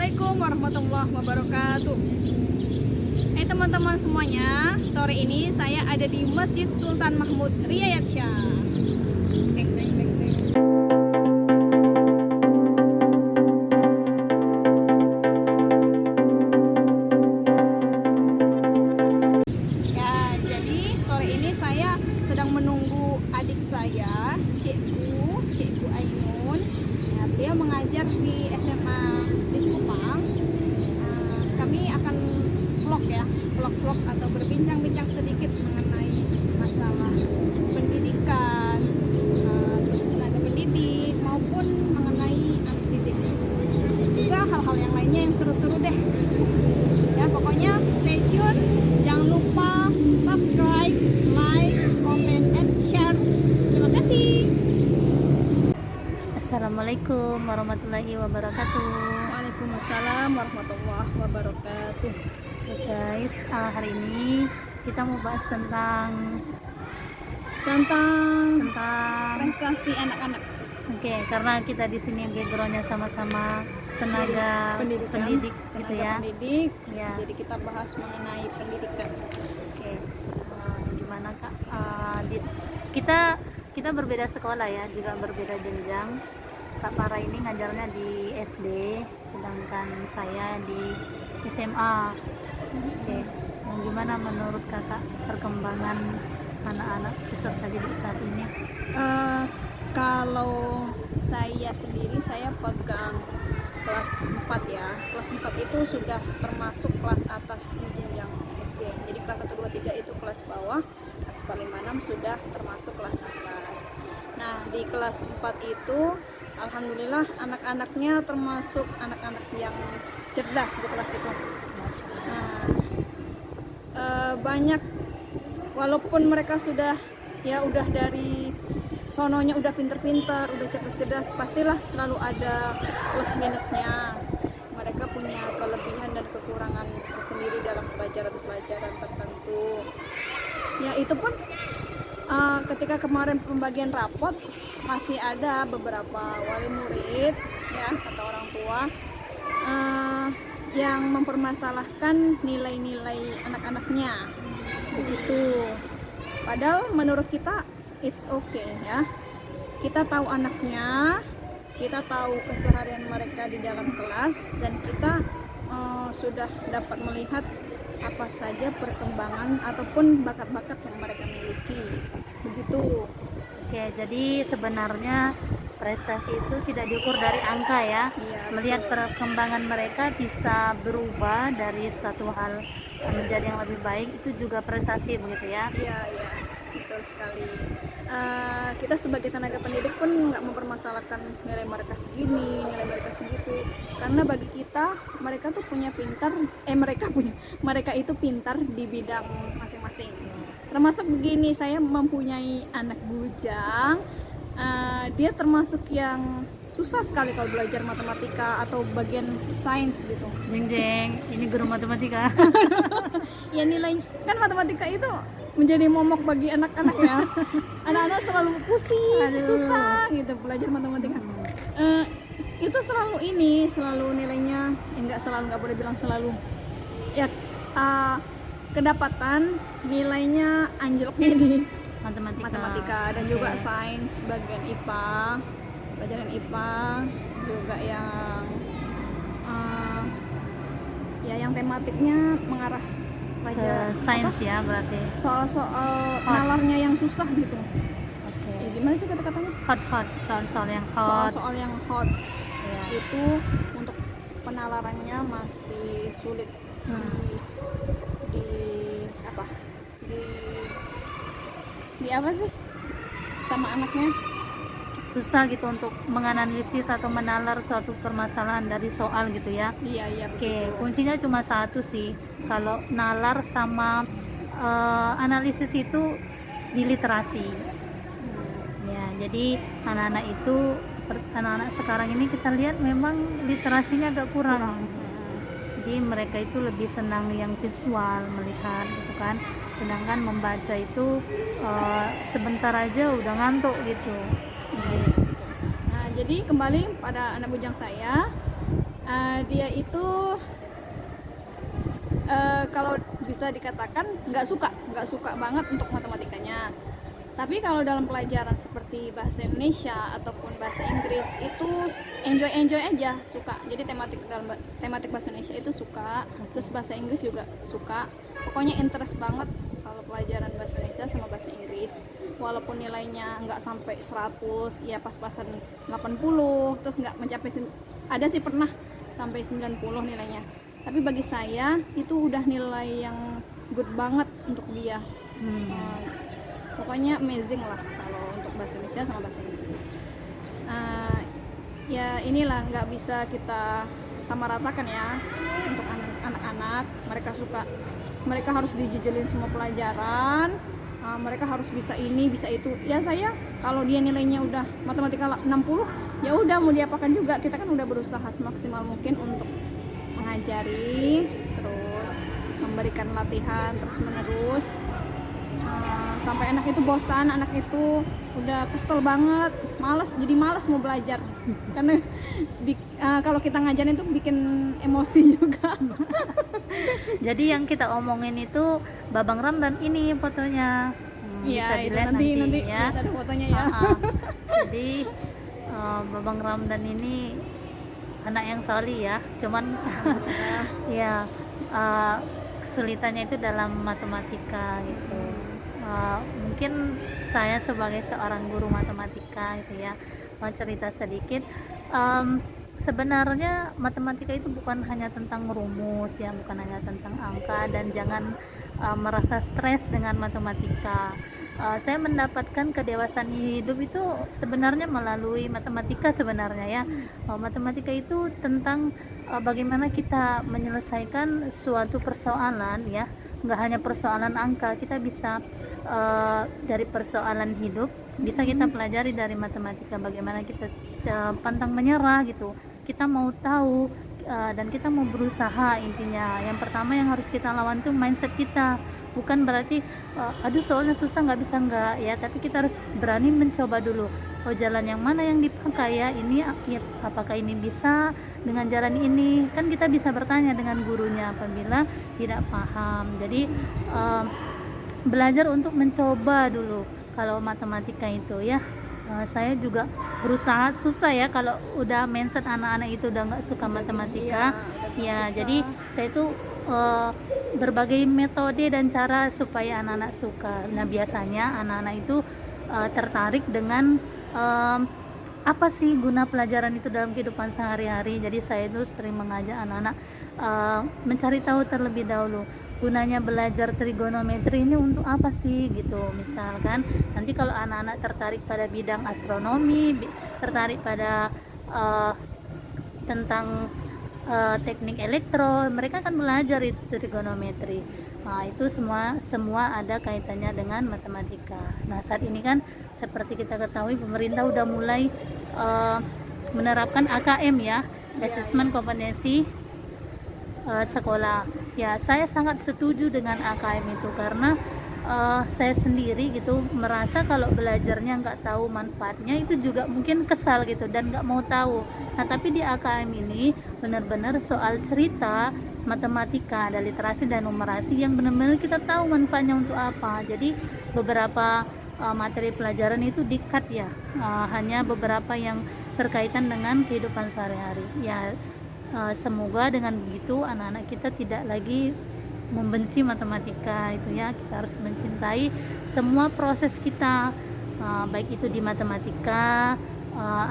Assalamualaikum warahmatullahi wabarakatuh. Teman-teman semuanya, sore ini saya ada di Masjid Sultan Mahmud Riyad Shah. Ya, jadi sore ini saya sedang menunggu adik saya, Cikgu Ainun. Ya, dia mengajar di SMA di Sekupang. Kami akan vlog atau berbincang-bincang sedikit mengenai masalah pendidikan, terus tenaga pendidik maupun mengenai anak didik, juga hal-hal yang lainnya yang seru-seru deh. Ya, pokoknya stay tune, jangan lupa subscribe, like, comment, and share. Terima kasih. Assalamualaikum warahmatullahi wabarakatuh. Waalaikumsalam warahmatullahi wabarakatuh. Oke guys, hari ini kita mau bahas tentang prestasi anak-anak. Oke, karena kita di sini backgroundnya sama-sama tenaga pendidik gitu ya. Pendidik. Ya. Jadi kita bahas mengenai pendidikan. Oke, gimana Kak? Kita berbeda sekolah ya, juga berbeda jenjang. Kak Farah ini ngajarnya di SD, sedangkan saya di SMA. Oke, gimana menurut kakak perkembangan anak-anak peserta didik saat ini? Kalau saya sendiri, saya pegang kelas 4 ya. Kelas 4 itu sudah termasuk kelas atas di jenjang SD. Jadi kelas 1, 2, 3 itu kelas bawah, kelas 4, 5, 6 sudah termasuk kelas atas. Nah, di kelas 4 itu alhamdulillah anak-anaknya termasuk anak-anak yang cerdas di kelas itu. Banyak, walaupun mereka sudah dari sononya udah pinter-pinter, udah cerdas-cerdas, pastilah selalu ada plus minusnya. Mereka punya kelebihan dan kekurangan tersendiri dalam pelajaran-pelajaran tertentu. Ya, itu pun ketika kemarin pembagian rapot masih ada beberapa wali murid ya atau orang tua yang mempermasalahkan nilai-nilai anak-anaknya begitu. Padahal menurut kita it's okay ya. Kita tahu anaknya, kita tahu keseharian mereka di dalam kelas, dan kita sudah dapat melihat apa saja perkembangan ataupun bakat-bakat yang mereka miliki begitu. Oke, jadi sebenarnya prestasi itu tidak diukur dari angka ya. Iya, melihat betul. perkembangan mereka bisa berubah dari satu hal menjadi yang lebih baik, itu juga prestasi begitu ya. Iya, betul sekali. Kita sebagai tenaga pendidik pun nggak mempermasalahkan nilai mereka segini, nilai mereka segitu, karena bagi kita mereka tuh mereka itu pintar di bidang masing-masing. Termasuk begini, saya mempunyai anak bujang, dia termasuk yang susah sekali kalau belajar matematika atau bagian sains gitu. Jeng, ini guru matematika. Ya, nilai kan matematika itu menjadi momok bagi anak-anak ya. Anak-anak selalu pusing, susah gitu belajar matematika. Itu selalu nilainya, nggak boleh bilang selalu. Ya, kedapatan nilainya anjloknya di matematika dan juga sains bagian IPA, pelajaran IPA juga yang tematiknya mengarah pada sains ya, berarti soal-soal nalarnya yang susah gitu. Okay. Gimana sih kata-katanya? Hot, soal yang hot. Soal yang hot. Yeah. Itu untuk penalarannya masih sulit di apa sih sama anaknya, susah gitu untuk menganalisis atau menalar suatu permasalahan dari soal gitu ya. Iya. Oke, kuncinya cuma satu sih, kalau nalar sama analisis itu di literasi. Ya, jadi anak-anak itu seperti anak-anak sekarang ini kita lihat memang literasinya agak kurang. Jadi mereka itu lebih senang yang visual, melihat gitu kan, sedangkan membaca itu sebentar aja udah ngantuk gitu. Nah, jadi kembali pada anak bujang saya, Dia itu kalau bisa dikatakan nggak suka banget untuk matematikanya. Tapi kalau dalam pelajaran seperti bahasa Indonesia ataupun bahasa Inggris itu enjoy aja, suka. Jadi tematik bahasa Indonesia itu suka, terus bahasa Inggris juga suka. Pokoknya interest banget kalau pelajaran bahasa Indonesia sama bahasa Inggris. Walaupun nilainya nggak sampai 100, ya pas-pasan 80, terus nggak mencapai, ada sih pernah sampai 90 nilainya. Tapi bagi saya itu udah nilai yang good banget untuk dia. Pokoknya amazing lah kalau untuk bahasa Indonesia sama bahasa Inggris. Ya inilah nggak bisa kita samaratakan ya untuk anak-anak. Mereka harus dijejelin semua pelajaran. Mereka harus bisa ini bisa itu. Ya saya kalau dia nilainya udah matematika 60, ya udah mau diapakan juga. Kita kan udah berusaha semaksimal mungkin untuk mengajari, terus memberikan latihan terus menerus. Sampai anak itu bosan, anak itu udah kesel banget, jadi malas mau belajar karena kalau kita ngajarin itu bikin emosi juga. Jadi yang kita omongin itu Babang Ramdan ini fotonya, bisa Iya, dilihat nanti ya. lihat ada fotonya ya. Jadi Babang Ramdan ini anak yang solih ya, cuman ya kesulitannya itu dalam matematika gitu. Mungkin saya sebagai seorang guru matematika gitu ya, mau cerita sedikit. Sebenarnya matematika itu bukan hanya tentang rumus ya, bukan hanya tentang angka, dan jangan merasa stres dengan matematika. Saya mendapatkan kedewasaan hidup itu sebenarnya melalui matematika sebenarnya ya. Matematika itu tentang bagaimana kita menyelesaikan suatu persoalan ya, nggak hanya persoalan angka. Kita bisa dari persoalan hidup bisa kita pelajari dari matematika, bagaimana kita pantang menyerah gitu. Kita mau tahu dan kita mau berusaha. Intinya yang pertama yang harus kita lawan tuh mindset kita. Bukan berarti aduh soalnya susah nggak bisa, nggak ya, tapi kita harus berani mencoba dulu. Jalan yang mana yang dipakai ya, ini ya, apakah ini bisa dengan jalan ini, kan kita bisa bertanya dengan gurunya apabila tidak paham. Jadi belajar untuk mencoba dulu kalau matematika itu ya. Saya juga berusaha, susah ya kalau udah mindset anak-anak itu udah nggak suka matematika ya. Jadi saya itu berbagai metode dan cara supaya anak-anak suka. Nah biasanya anak-anak itu tertarik dengan apa sih guna pelajaran itu dalam kehidupan sehari-hari. Jadi saya itu sering mengajak anak-anak mencari tahu terlebih dahulu gunanya belajar trigonometri ini untuk apa sih gitu. Misalkan nanti kalau anak-anak tertarik pada bidang astronomi, tertarik pada tentang teknik elektro, mereka akan belajar itu trigonometri. Nah itu semua ada kaitannya dengan matematika. Nah saat ini kan seperti kita ketahui pemerintah udah mulai menerapkan AKM ya, asesmen kompetensi sekolah. Ya saya sangat setuju dengan AKM itu karena saya sendiri gitu merasa kalau belajarnya nggak tahu manfaatnya itu juga mungkin kesal gitu dan nggak mau tahu. Nah tapi di AKM ini benar-benar soal cerita matematika, ada literasi dan numerasi yang benar-benar kita tahu manfaatnya untuk apa. Jadi beberapa materi pelajaran itu di-cut ya, hanya beberapa yang berkaitan dengan kehidupan sehari-hari ya. Semoga dengan begitu anak-anak kita tidak lagi membenci matematika itu ya. Kita harus mencintai semua proses kita, baik itu di matematika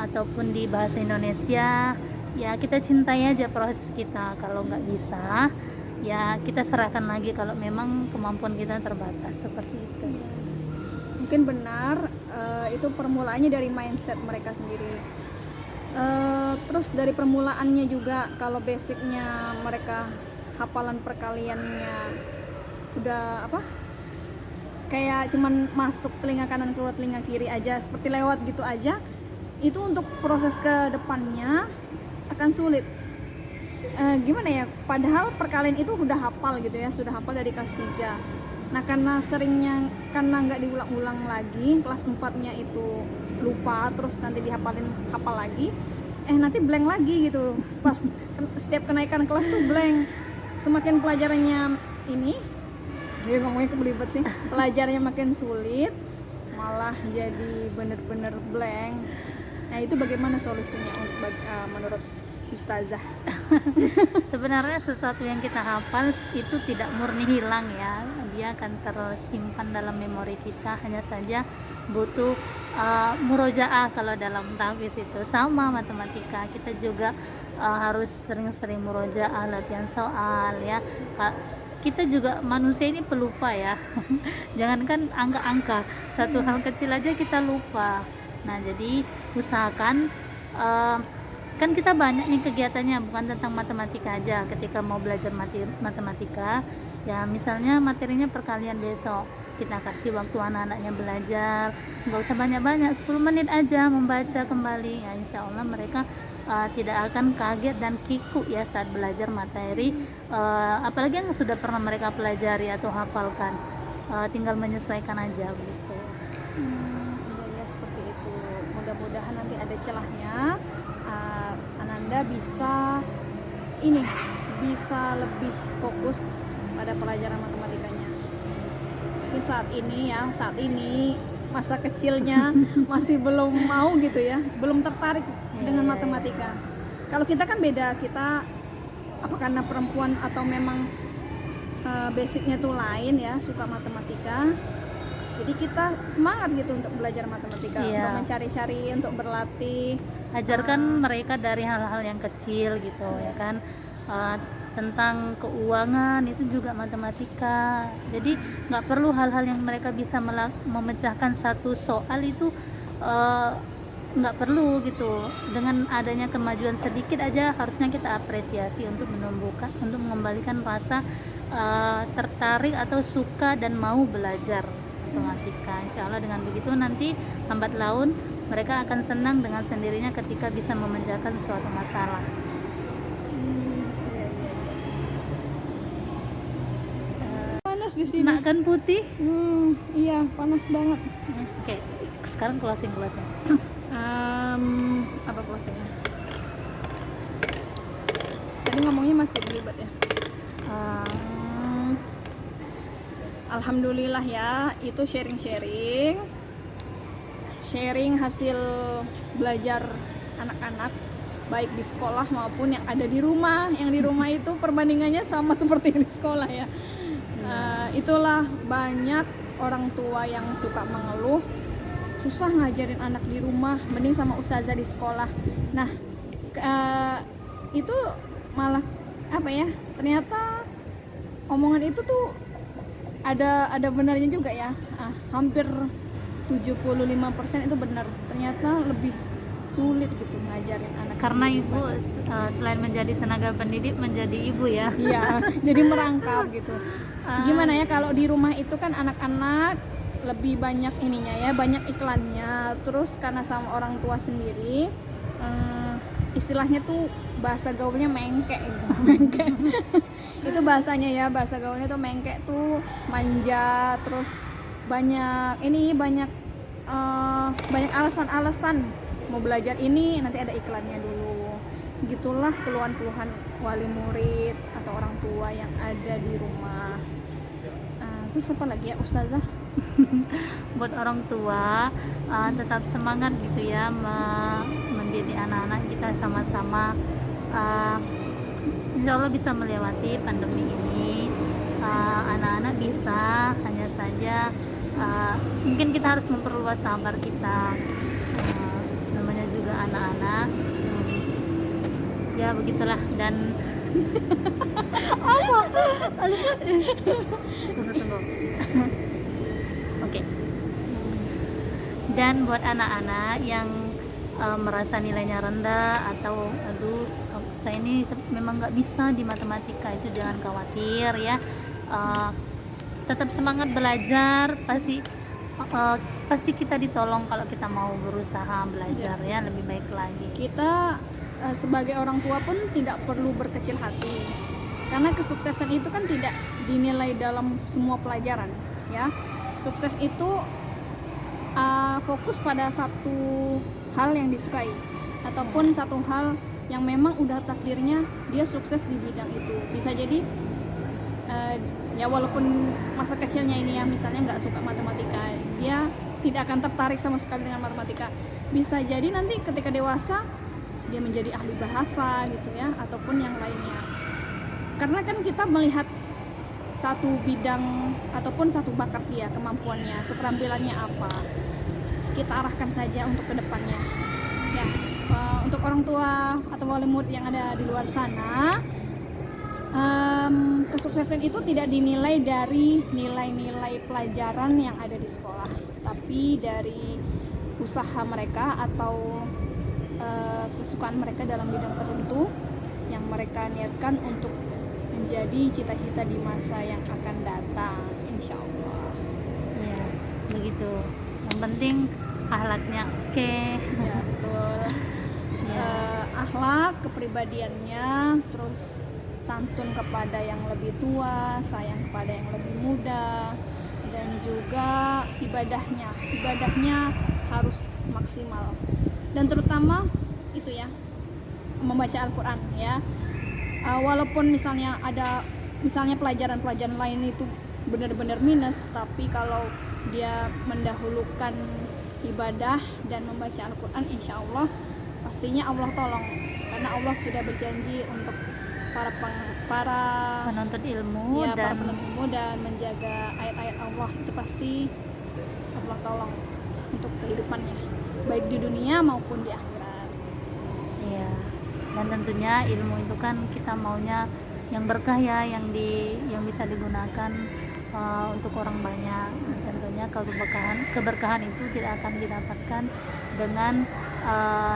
ataupun di bahasa Indonesia ya. Kita cintai aja proses kita. Kalau nggak bisa ya kita serahkan lagi kalau memang kemampuan kita terbatas, seperti itu. Mungkin benar, itu permulaannya dari mindset mereka sendiri. Terus dari permulaannya juga, kalau basicnya mereka hafalan perkaliannya udah kayak cuman masuk telinga kanan keluar telinga kiri aja, seperti lewat gitu aja, itu untuk proses ke depannya akan sulit. Gimana ya, padahal perkalian itu udah hafal gitu ya, sudah hafal dari kelas 3. Nah karena nggak diulang-ulang lagi, kelas 4-nya itu lupa, terus nanti hafal lagi, nanti blank lagi gitu. Pas setiap kenaikan kelas tuh blank. Semakin pelajarannya ini, dia ngomongnya kebelibet sih, pelajarannya makin sulit, malah jadi bener-bener blank. Nah itu bagaimana solusinya menurut Ustazah? Sebenarnya sesuatu yang kita hafal itu tidak murni hilang ya, dia akan tersimpan dalam memori kita, hanya saja butuh murojaah. Kalau dalam tahfiz itu sama matematika, kita juga harus sering-sering murojaah, latihan soal ya. Kita juga manusia ini pelupa ya. Jangankan angka-angka, satu hal kecil aja kita lupa. Nah jadi usahakan kan kita banyak nih kegiatannya, bukan tentang matematika aja. Ketika mau belajar matematika ya, misalnya materinya perkalian besok, kita kasih waktu anak-anaknya belajar, nggak usah banyak-banyak, 10 menit aja membaca kembali ya, insya Allah mereka tidak akan kaget dan kiku ya saat belajar materi, apalagi yang sudah pernah mereka pelajari atau hafalkan. Tinggal menyesuaikan aja gitu. Iya seperti itu. Mudah-mudahan nanti ada celahnya, Ananda bisa lebih fokus pada pelajaran matematikanya. Mungkin saat ini masa kecilnya masih belum mau gitu ya, belum tertarik dengan matematika. Kalau kita kan beda, kita apa karena perempuan atau memang basicnya tuh lain ya, suka matematika. Jadi kita semangat gitu untuk belajar matematika, untuk mencari-cari, untuk berlatih. Ajarkan mereka dari hal-hal yang kecil gitu ya kan, tentang keuangan itu juga matematika. Jadi nggak perlu hal-hal yang mereka bisa memecahkan satu soal itu, nggak perlu gitu. Dengan adanya kemajuan sedikit aja harusnya kita apresiasi untuk mengembalikan rasa tertarik atau suka dan mau belajar matematika. Insya Allah dengan begitu nanti lambat laun mereka akan senang dengan sendirinya ketika bisa memecahkan suatu masalah. Panas di sini. Nak kan putih? Iya panas banget. Oke, sekarang closing. Apa closingnya? Tadi ngomongnya masih belibet ya. Alhamdulillah ya, itu sharing hasil belajar anak-anak baik di sekolah maupun yang ada di rumah. Yang di rumah itu perbandingannya sama seperti yang di sekolah ya. Itulah banyak orang tua yang suka mengeluh, susah ngajarin anak di rumah, mending sama ustazah di sekolah. Nah itu malah ternyata omongan itu tuh ada benarnya juga ya. Hampir 75% itu benar. Ternyata lebih sulit gitu ngajarin anak. Karena ibu selain menjadi tenaga pendidik, menjadi ibu ya. Iya, jadi merangkap gitu. Gimana ya kalau di rumah itu kan anak-anak lebih banyak ininya ya, banyak iklannya. Terus karena sama orang tua sendiri, istilahnya tuh bahasa gaulnya mengkek gitu. Mengkek. Itu bahasanya ya, bahasa gaulnya tuh mengkek tuh manja, terus banyak alasan-alasan mau belajar ini, nanti ada iklannya dulu. Gitulah keluhan-keluhan wali murid atau orang tua yang ada di rumah. Terus apa lagi ya Ustazah? Buat orang tua tetap semangat gitu ya, mendidik anak-anak kita sama-sama. Insya Allah bisa melewati pandemi ini. Anak-anak bisa, hanya saja mungkin kita harus memperluas sabar kita. Namanya juga anak-anak. Ya begitulah. Dan apa? Tunggu. Oke. Dan buat anak-anak yang merasa nilainya rendah atau saya ini memang nggak bisa di matematika, itu jangan khawatir ya. Tetap semangat belajar, pasti kita ditolong kalau kita mau berusaha belajar ya lebih baik lagi. Kita sebagai orang tua pun tidak perlu berkecil hati, karena kesuksesan itu kan tidak dinilai dalam semua pelajaran ya. Sukses itu fokus pada satu hal yang disukai. ataupun satu hal yang memang udah takdirnya dia sukses di bidang itu. Bisa jadi ya walaupun masa kecilnya ini ya misalnya nggak suka matematika, dia tidak akan tertarik sama sekali dengan matematika. Bisa jadi nanti ketika dewasa dia menjadi ahli bahasa gitu ya, ataupun yang lainnya. Karena kan kita melihat satu bidang ataupun satu bakat dia, kemampuannya, keterampilannya apa, kita arahkan saja untuk kedepannya ya. Untuk orang tua atau wali murid yang ada di luar sana, kesuksesan itu tidak dinilai dari nilai-nilai pelajaran yang ada di sekolah, tapi dari usaha mereka atau kesukaan mereka dalam bidang tertentu yang mereka niatkan untuk menjadi cita-cita di masa yang akan datang, insya Allah. Iya, begitu. Yang penting akhlaknya oke. Ya, betul. Akhlak, kepribadiannya, terus santun kepada yang lebih tua, sayang kepada yang lebih muda, dan juga ibadahnya harus maksimal. Dan terutama itu ya, membaca Al-Quran ya. Walaupun misalnya ada pelajaran-pelajaran lain itu benar-benar minus, tapi kalau dia mendahulukan ibadah dan membaca Al-Quran, insya Allah pastinya Allah tolong, karena Allah sudah berjanji untuk para Penuntut ilmu ya, para dan penuntut ilmu dan menjaga ayat-ayat Allah, itu pasti Allah tolong untuk kehidupannya, baik di dunia maupun di akhirat. iya. Dan tentunya ilmu itu kan kita maunya yang berkah ya, yang bisa digunakan untuk orang banyak. Nah, tentunya keberkahan itu tidak akan didapatkan dengan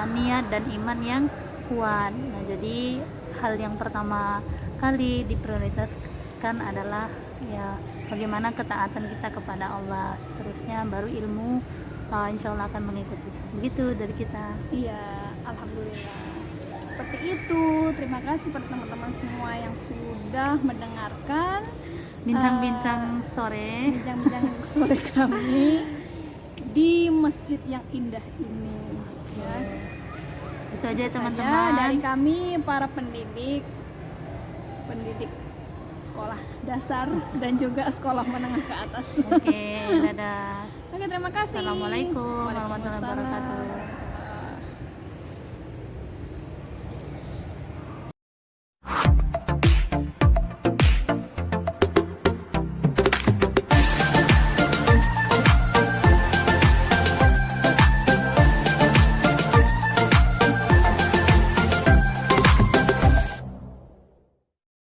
niat dan iman yang kuat. Nah, jadi hal yang pertama kali diprioritaskan adalah ya bagaimana ketaatan kita kepada Allah. Seterusnya baru ilmu insya Allah akan mengikuti. Begitu dari kita. Iya, alhamdulillah. Seperti itu. Terima kasih pada teman-teman semua yang sudah mendengarkan Bincang-bincang sore. bincang-bincang sore kami di masjid yang indah ini. Ya. Itu aja Saja teman-teman. dari kami para pendidik sekolah dasar dan juga sekolah menengah ke atas. Oke, dadah. Oke, terima kasih. Assalamualaikum warahmatullahi Waalaikumsalam. wabarakatuh.